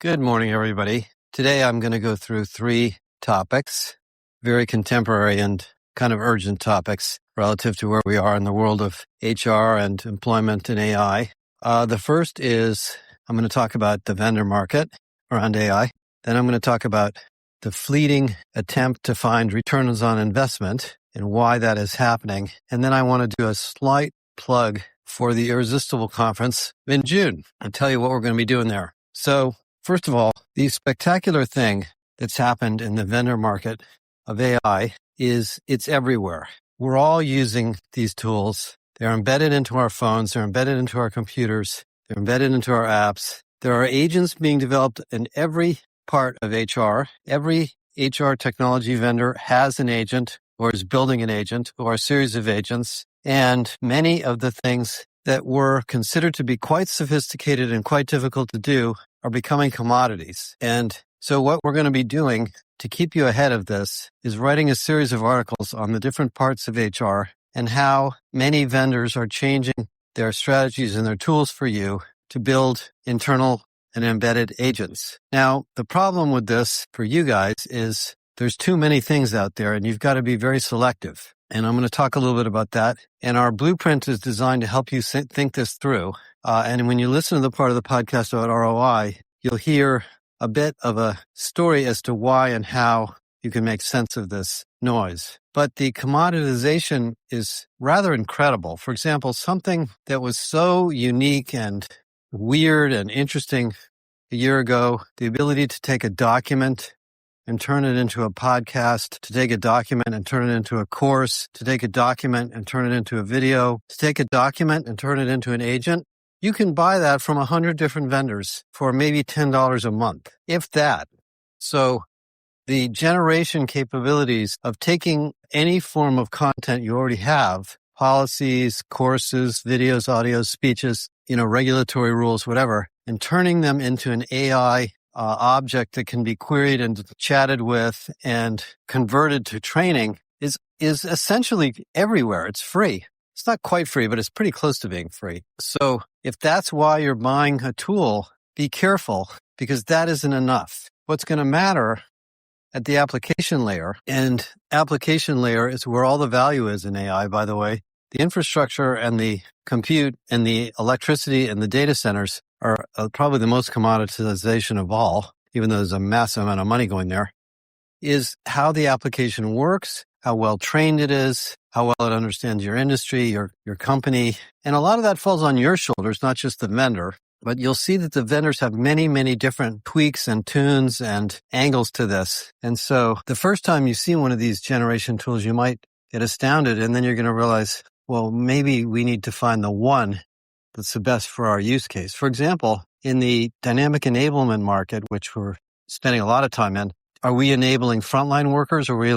Good morning, everybody. Today I'm going to go through 3 topics, very contemporary and kind of urgent topics relative to where we are in the world of HR and employment and AI. The first is I'm going to talk about the vendor market around AI. Then I'm going to talk about the fleeting attempt to find returns on investment and why that is happening. And then I want to do a slight plug for the Irresistible Conference in June. I'll tell you what we're going to be doing there. So, first of all, the spectacular thing that's happened in the vendor market of AI is it's everywhere. We're all using these tools. They're embedded into our phones. They're embedded into our computers. They're embedded into our apps. There are agents being developed in every part of HR. Every HR technology vendor has an agent or is building an agent or a series of agents. And many of the things that were considered to be quite sophisticated and quite difficult to do are becoming commodities. And so what we're going to be doing to keep you ahead of this is writing a series of articles on the different parts of HR and how many vendors are changing their strategies and their tools for you to build internal and embedded agents. Now, the problem with this for you guys is there's too many things out there and you've got to be very selective. And I'm going to talk a little bit about that. And our blueprint is designed to help you think this through. And when you listen to the part of the podcast about ROI, you'll hear a bit of a story as to why and how you can make sense of this noise. But the commoditization is rather incredible. For example, something that was so unique and weird and interesting a year ago, the ability to take a document and turn it into a podcast, to take a document and turn it into a course, to take a document and turn it into a video, to take a document and turn it into an agent. You can buy that from 100 different vendors for maybe $10 a month, if that. So the generation capabilities of taking any form of content you already have, policies, courses, videos, audios, speeches, regulatory rules, whatever, and turning them into an AI object that can be queried and chatted with and converted to training is essentially everywhere. It's free. It's not quite free, but it's pretty close to being free. So if that's why you're buying a tool, be careful because that isn't enough. What's going to matter at the application layer, and application layer is where all the value is in AI, by the way. The infrastructure and the compute and the electricity and the data centers are probably the most commoditization of all, even though there's a massive amount of money going there, is how the application works, how well trained it is, how well it understands your industry, your company. And a lot of that falls on your shoulders, not just the vendor. But you'll see that the vendors have many, many different tweaks and tunes and angles to this. And so the first time you see one of these generation tools, you might get astounded, and then you're going to realize, well, maybe we need to find the one that's the best for our use case. For example, in the dynamic enablement market, which we're spending a lot of time in, are we enabling frontline workers? Are we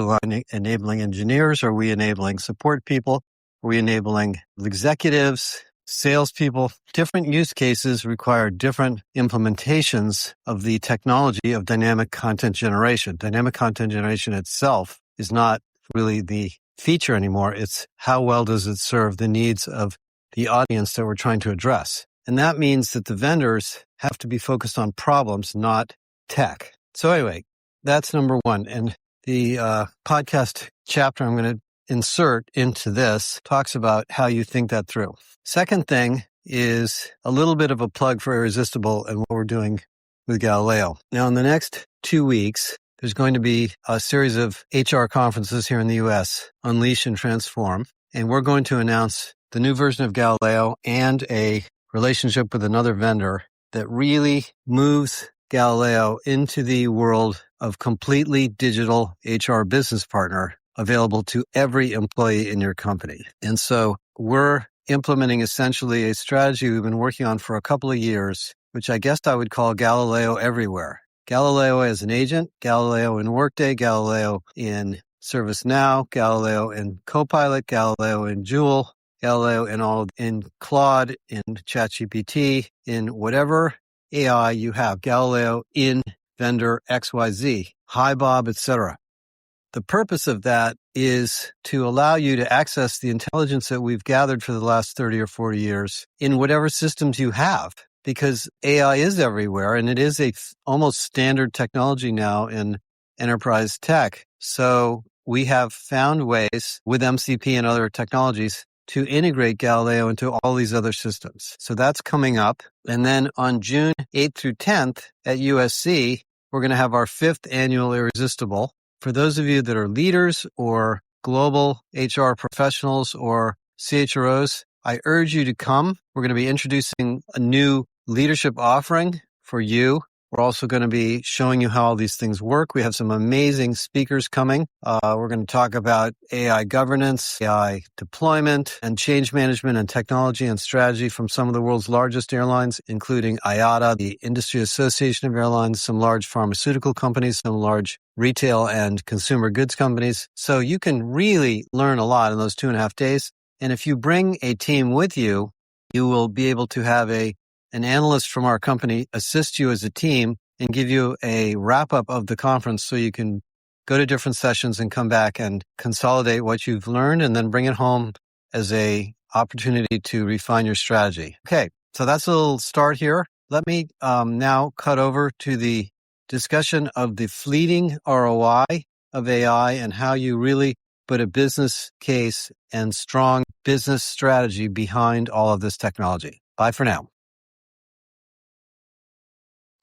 enabling engineers? Are we enabling support people? Are we enabling executives, salespeople? Different use cases require different implementations of the technology of dynamic content generation. Dynamic content generation itself is not really the feature anymore. It's how well does it serve the needs of the audience that we're trying to address. And that means that the vendors have to be focused on problems, not tech. So anyway, that's number one. And the podcast chapter I'm going to insert into this talks about how you think that through. Second thing is a little bit of a plug for Irresistible and what we're doing with Galileo. Now, in the next 2 weeks, there's going to be a series of HR conferences here in the U.S., Unleash and Transform. And we're going to announce the new version of Galileo and a relationship with another vendor that really moves Galileo into the world of completely digital HR business partner available to every employee in your company. And so we're implementing essentially a strategy we've been working on for a couple of years, which I guess I would call Galileo everywhere. Galileo as an agent, Galileo in Workday, Galileo in ServiceNow, Galileo in Copilot, Galileo in Joule, Galileo in Claude, in ChatGPT, in whatever AI you have, Galileo in vendor XYZ, HiBob, etc. The purpose of that is to allow you to access the intelligence that we've gathered for the last 30 or 40 years in whatever systems you have. because AI is everywhere and it is a almost standard technology now in enterprise tech. So we have found ways with MCP and other technologies to integrate Galileo into all these other systems. So that's coming up. And then on June 8th through 10th at USC, we're going to have our 5th annual Irresistible. For those of you that are leaders or global HR professionals or CHROs, I urge you to come. We're going to be introducing a new leadership offering for you. We're also going to be showing you how all these things work. We have some amazing speakers coming. We're going to talk about AI governance, AI deployment, and change management and technology and strategy from some of the world's largest airlines, including IATA, the Industry Association of Airlines, some large pharmaceutical companies, some large retail and consumer goods companies. So you can really learn a lot in those 2.5 days. And if you bring a team with you, you will be able to have an analyst from our company assist you as a team and give you a wrap up of the conference so you can go to different sessions and come back and consolidate what you've learned and then bring it home as a opportunity to refine your strategy. Okay, so that's a little start here. Let me now cut over to the discussion of the fleeting ROI of AI and how you really put a business case and strong business strategy behind all of this technology. Bye for now.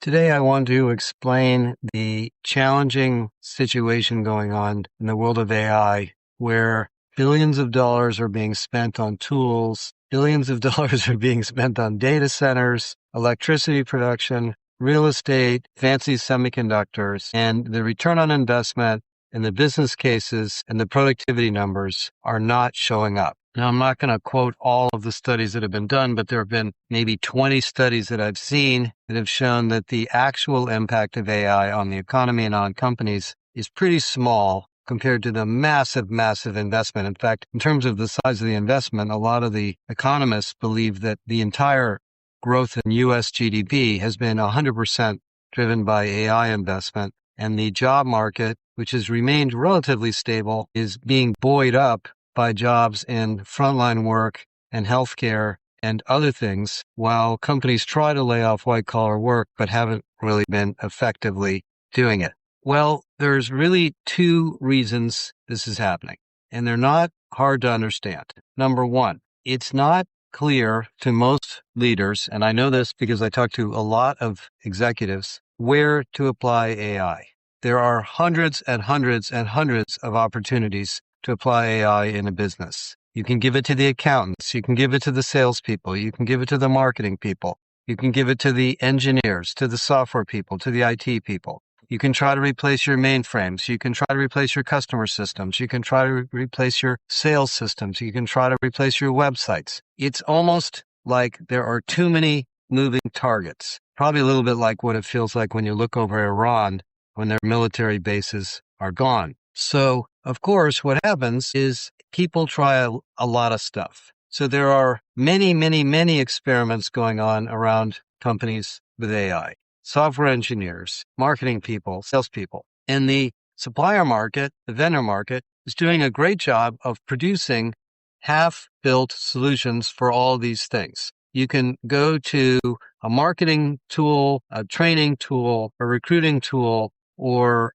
Today, I want to explain the challenging situation going on in the world of AI, where billions of dollars are being spent on tools, billions of dollars are being spent on data centers, electricity production, real estate, fancy semiconductors, and the return on investment and the business cases and the productivity numbers are not showing up. Now, I'm not going to quote all of the studies that have been done, but there have been maybe 20 studies that I've seen that have shown that the actual impact of AI on the economy and on companies is pretty small compared to the massive, massive investment. In fact, in terms of the size of the investment, a lot of the economists believe that the entire growth in U.S. GDP has been 100% driven by AI investment, and the job market, which has remained relatively stable, is being buoyed up by jobs in frontline work and healthcare and other things, while companies try to lay off white-collar work but haven't really been effectively doing it. Well, there's really 2 reasons this is happening, and they're not hard to understand. Number one, it's not clear to most leaders, and I know this because I talk to a lot of executives, where to apply AI. There are hundreds and hundreds and hundreds of opportunities to apply AI in a business. You can give it to the accountants. You can give it to the salespeople. You can give it to the marketing people. You can give it to the engineers, to the software people, to the IT people. You can try to replace your mainframes. You can try to replace your customer systems. You can try to replace your sales systems. You can try to replace your websites. It's almost like there are too many moving targets. Probably a little bit like what it feels like when you look over Iran when their military bases are gone. So, of course, what happens is people try a lot of stuff. So there are many, many, many experiments going on around companies with AI. Software engineers, marketing people, salespeople. And the supplier market, the vendor market, is doing a great job of producing half-built solutions for all these things. You can go to a marketing tool, a training tool, a recruiting tool, or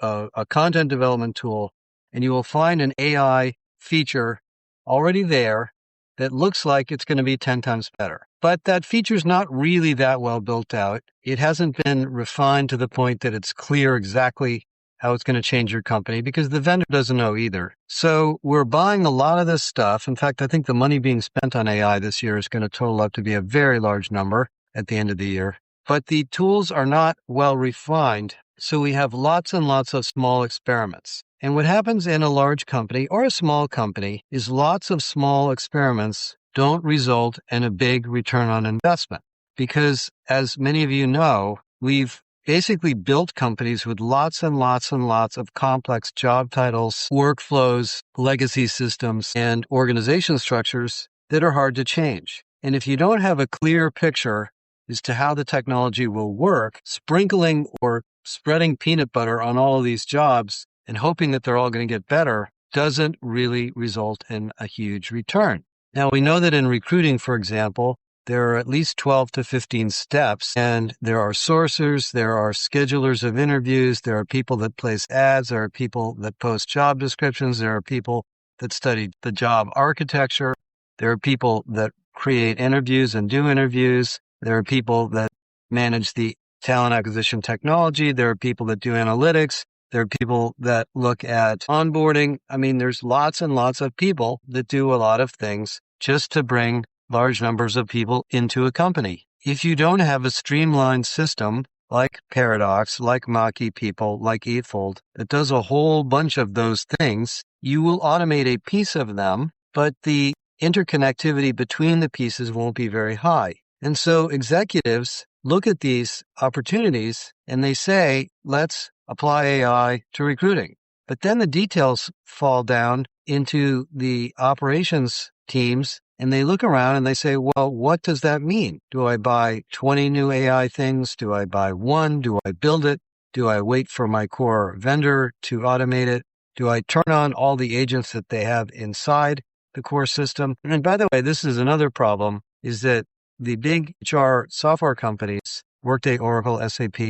a content development tool, and you will find an AI feature already there that looks like it's going to be 10 times better. But that feature's not really that well built out. It hasn't been refined to the point that it's clear exactly how it's going to change your company because the vendor doesn't know either. So we're buying a lot of this stuff. In fact, I think the money being spent on AI this year is going to total up to be a very large number at the end of the year. But the tools are not well refined. So we have lots and lots of small experiments. And what happens in a large company or a small company is lots of small experiments don't result in a big return on investment. Because as many of you know, we've basically built companies with lots and lots and lots of complex job titles, workflows, legacy systems, and organization structures that are hard to change. And if you don't have a clear picture as to how the technology will work, sprinkling or spreading peanut butter on all of these jobs and hoping that they're all going to get better doesn't really result in a huge return. Now, we know that in recruiting, for example, there are at least 12 to 15 steps, and there are sourcers, there are schedulers of interviews, there are people that place ads, there are people that post job descriptions, there are people that study the job architecture, there are people that create interviews and do interviews, there are people that manage the talent acquisition technology, there are people that do analytics, there are people that look at onboarding. I mean, there's lots and lots of people that do a lot of things just to bring large numbers of people into a company. If you don't have a streamlined system like Paradox, like Maki People, like Eightfold, that does a whole bunch of those things, you will automate a piece of them, but the interconnectivity between the pieces won't be very high. And so executives look at these opportunities and they say, let's apply AI to recruiting. But then the details fall down into the operations teams and they look around and they say, well, what does that mean? Do I buy 20 new AI things? Do I buy one? Do I build it? Do I wait for my core vendor to automate it? Do I turn on all the agents that they have inside the core system? And by the way, this is another problem, is that the big HR software companies, Workday, Oracle, SAP,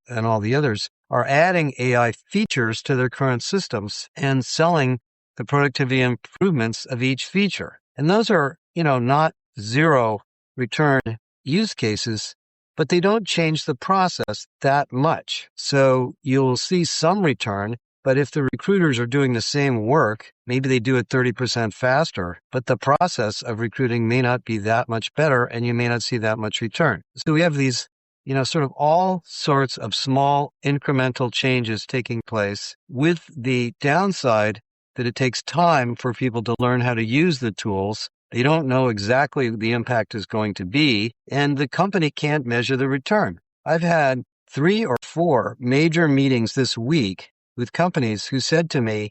and all the others, are adding AI features to their current systems and selling the productivity improvements of each feature. And those are, not zero return use cases, but they don't change the process that much. So you'll see some return, but if the recruiters are doing the same work, maybe they do it 30% faster, but the process of recruiting may not be that much better and you may not see that much return. So we have these, sort of all sorts of small incremental changes taking place, with the downside that it takes time for people to learn how to use the tools. They don't know exactly what the impact is going to be, and the company can't measure the return. I've had 3 or 4 major meetings this week with companies who said to me,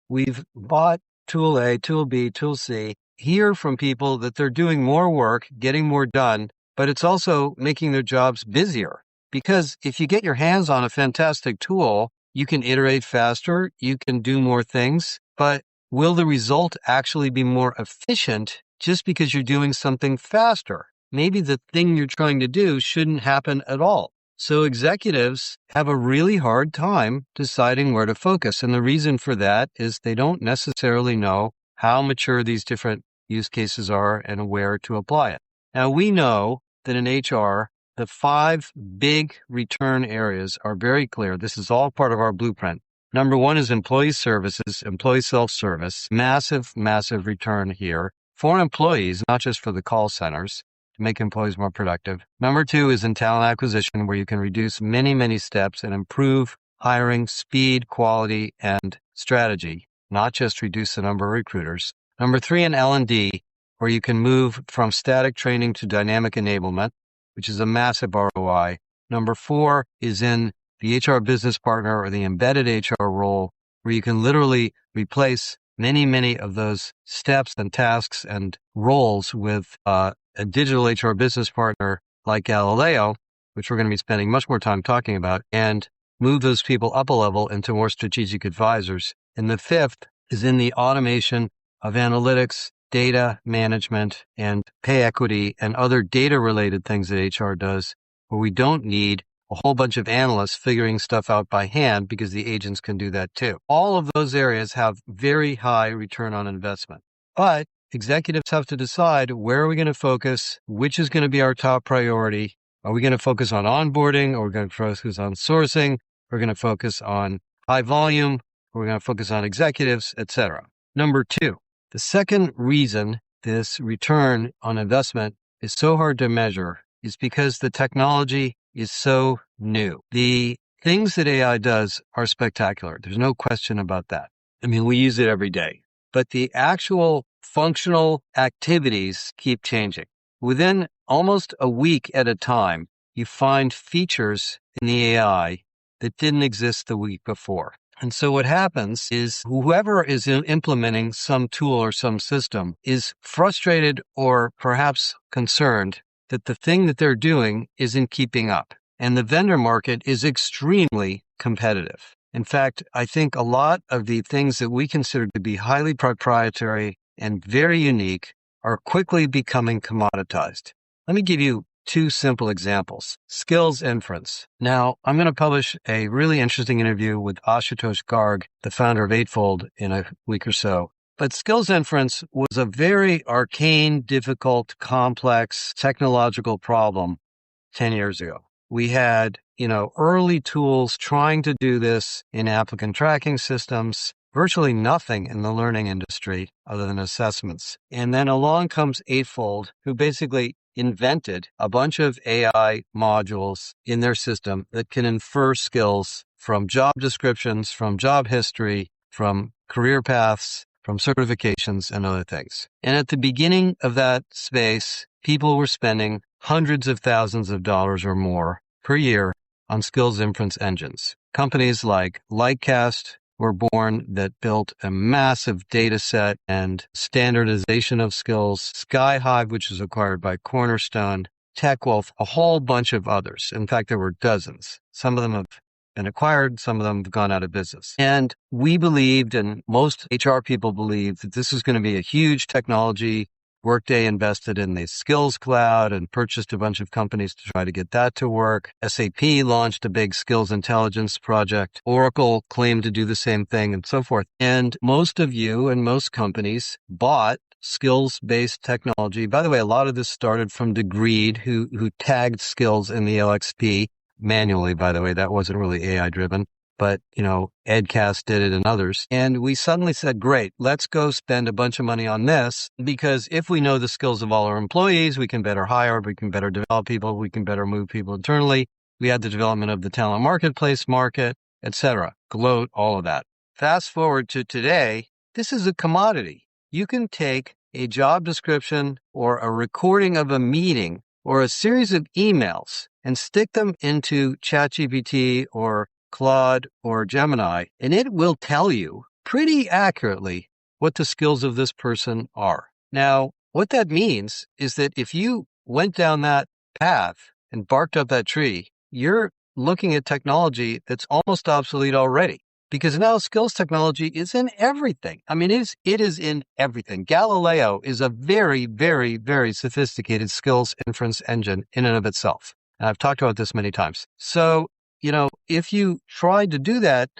we've bought tool A, tool B, tool C, hear from people that they're doing more work, getting more done, but it's also making their jobs busier. Because if you get your hands on a fantastic tool, you can iterate faster, you can do more things, but will the result actually be more efficient just because you're doing something faster? Maybe the thing you're trying to do shouldn't happen at all. So executives have a really hard time deciding where to focus. And the reason for that is they don't necessarily know how mature these different use cases are and where to apply it. Now, we know that in HR, the 5 big return areas are very clear. This is all part of our blueprint. Number 1 is employee services, employee self-service, massive, massive return here for employees, not just for the call centers, to make employees more productive. Number 2 is in talent acquisition, where you can reduce many, many steps and improve hiring, speed, quality, and strategy, not just reduce the number of recruiters. Number 3 in L&D, where you can move from static training to dynamic enablement, which is a massive ROI. Number 4 is in the HR business partner or the embedded HR role, where you can literally replace many, many of those steps and tasks and roles with a digital HR business partner like Galileo, which we're going to be spending much more time talking about, and move those people up a level into more strategic advisors. And the 5th is in the automation of analytics, data management, and pay equity and other data-related things that HR does, where we don't need a whole bunch of analysts figuring stuff out by hand because the agents can do that too. All of those areas have very high return on investment. But executives have to decide, where are we going to focus? Which is going to be our top priority? Are we going to focus on onboarding? Or are we going to focus on sourcing? We're going to focus on high volume? Or we're going to focus on executives, etc. Number 2, the second reason this return on investment is so hard to measure is because the technology is so new. The things that AI does are spectacular. There's no question about that. I mean, we use it every day. But the actual functional activities keep changing. Within almost a week at a time, you find features in the AI that didn't exist the week before. And so what happens is whoever is implementing some tool or some system is frustrated or perhaps concerned that the thing that they're doing isn't keeping up. And the vendor market is extremely competitive. In fact, I think a lot of the things that we consider to be highly proprietary and very unique are quickly becoming commoditized. Let me give you two simple examples. Skills inference. Now, I'm going to publish a really interesting interview with Ashutosh Garg, the founder of Eightfold, in a week or so. But skills inference was a very arcane, difficult, complex technological problem 10 years ago. We had, early tools trying to do this in applicant tracking systems, virtually nothing in the learning industry other than assessments. And then along comes Eightfold, who basically invented a bunch of AI modules in their system that can infer skills from job descriptions, from job history, from career paths, from certifications and other things. And at the beginning of that space, people were spending hundreds of thousands of dollars or more per year on skills inference engines. Companies like Lightcast were born that built a massive data set and standardization of skills. Skyhive, which was acquired by Cornerstone, TechWolf, a whole bunch of others. In fact, there were dozens. Some of them have been acquired. Some of them have gone out of business. And we believed, and most HR people believed, that this was going to be a huge technology. Workday invested in the Skills Cloud and purchased a bunch of companies to try to get that to work. SAP launched a big skills intelligence project. Oracle claimed to do the same thing and so forth. And most of you and most companies bought skills-based technology. By the way, a lot of this started from Degreed, who tagged skills in the LXP manually, by the way. That wasn't really AI-driven. But, Edcast did it and others. And we suddenly said, great, let's go spend a bunch of money on this, because if we know the skills of all our employees, we can better hire, we can better develop people, we can better move people internally. We had the development of the talent marketplace market, etc. Gloat, all of that. Fast forward to today, this is a commodity. You can take a job description or a recording of a meeting or a series of emails and stick them into ChatGPT or Claude or Gemini, and it will tell you pretty accurately what the skills of this person are. Now, what that means is that if you went down that path and barked up that tree, you're looking at technology that's almost obsolete already, because now skills technology is in everything. I mean, it is in everything. Galileo is a very, very, very sophisticated skills inference engine in and of itself. And I've talked about this many times. So, if you tried to do that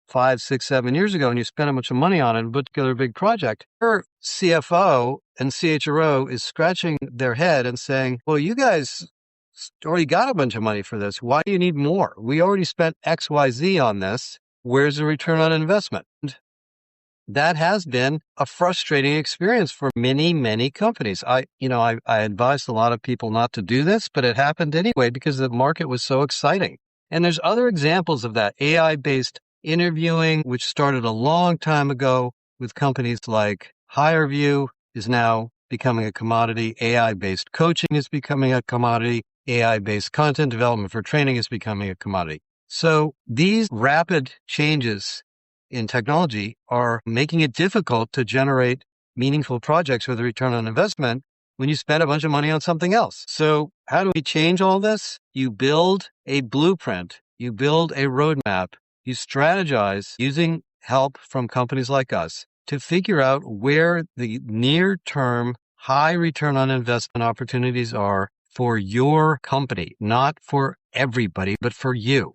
5, 6, 7 years ago and you spent a bunch of money on it and put together a big project, your CFO and CHRO is scratching their head and saying, well, you guys already got a bunch of money for this. Why do you need more? We already spent XYZ on this. Where's the return on investment? That has been a frustrating experience for many, many companies. I advised a lot of people not to do this, but it happened anyway because the market was so exciting. And there's other examples of that. AI-based interviewing, which started a long time ago with companies like HireVue, is now becoming a commodity. AI-based coaching is becoming a commodity. AI-based content development for training is becoming a commodity. So these rapid changes in technology are making it difficult to generate meaningful projects with a return on investment when you spend a bunch of money on something else. So how do we change all this? You build a blueprint, you build a roadmap, you strategize using help from companies like us to figure out where the near-term high return on investment opportunities are for your company, not for everybody, but for you.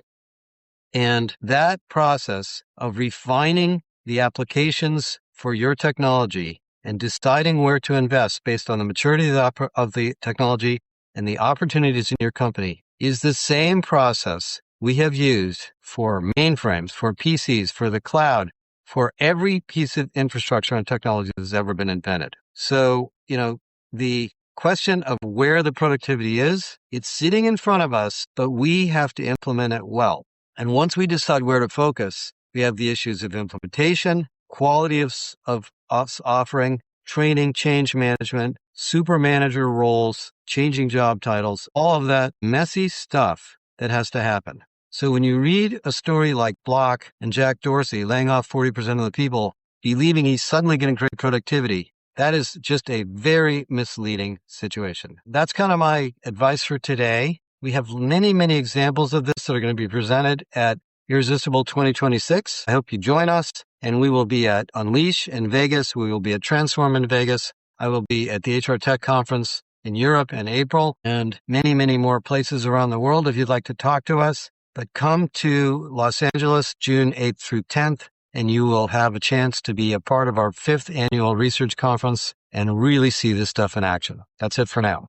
And that process of refining the applications for your technology and deciding where to invest based on the maturity of the technology and the opportunities in your company is the same process we have used for mainframes, for PCs, for the cloud, for every piece of infrastructure and technology that has ever been invented. So, the question of where the productivity is, it's sitting in front of us, but we have to implement it well. And once we decide where to focus, we have the issues of implementation, quality of us offering, training, change management, super manager roles, changing job titles, all of that messy stuff that has to happen. So when you read a story like Block and Jack Dorsey laying off 40% of the people, believing he's suddenly getting great productivity, that is just a very misleading situation. That's kind of my advice for today. We have many, many examples of this that are going to be presented at Irresistible 2026. I hope you join us, and we will be at Unleash in Vegas. We will be at Transform in Vegas. I will be at the HR Tech Conference in Europe in April, and many, many more places around the world if you'd like to talk to us. But come to Los Angeles, June 8th through 10th, and you will have a chance to be a part of our 5th annual research conference and really see this stuff in action. That's it for now.